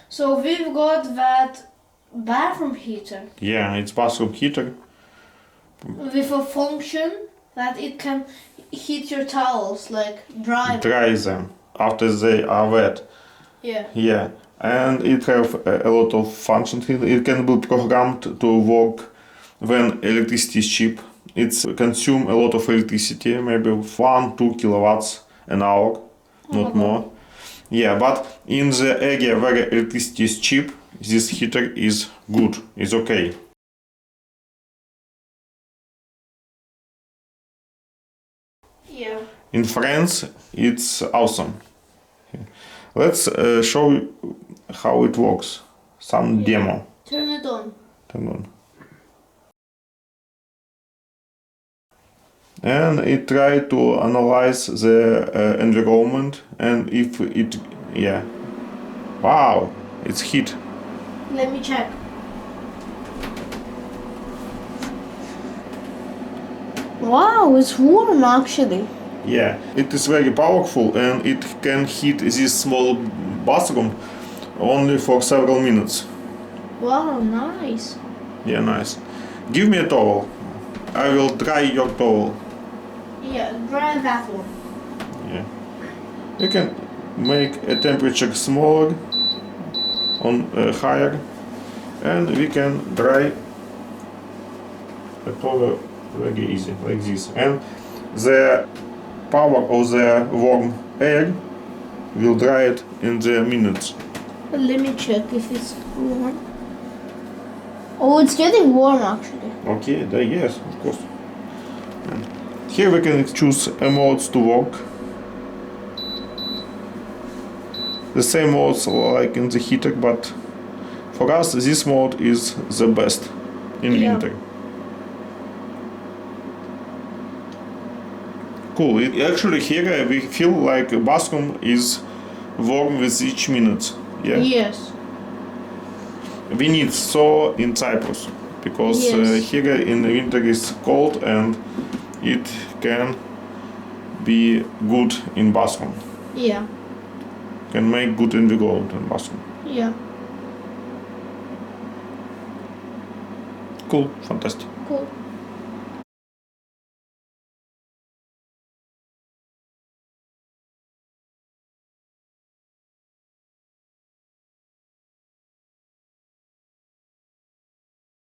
So we've got that bathroom heater. Yeah, it's bathroom heater. With a function that it can heat your towels, like dry them. Dry them after they are wet. Yeah. Yeah, and it have a lot of functions here. It can be programmed to work when electricity is cheap. It's consume a lot of electricity, maybe 1-2 kilowatts an hour, not more. Yeah, but in the area where electricity is cheap, this heater is good, is okay. Yeah. In France, it's awesome. Let's show you how it works. Some demo. Turn it on. Turn on. And it try to analyze the environment, and if it, yeah, wow, it's heat. Let me check. Wow, it's warm actually. Yeah, it is very powerful, and it can heat this small bathroom only for several minutes. Wow, nice. Yeah, nice. Give me a towel. I will dry your towel. Yeah, dry that one. Yeah. You can make a temperature smaller on higher, and we can dry the towel very easy, like this. And the power of the warm air will dry it in the minutes. Let me check if it's warm. Oh, it's getting warm actually. Okay, yes, of course. And here we can choose modes to work. The same modes like in the heater, but for us this mode is the best in winter. Cool. Actually here we feel like a bathroom is warm with each minute. Yeah. Yes. We need so in Cyprus because here in the winter is cold and it can be good in bathroom. Yeah. Can make good environment in bathroom. Yeah. Cool. Fantastic. Cool.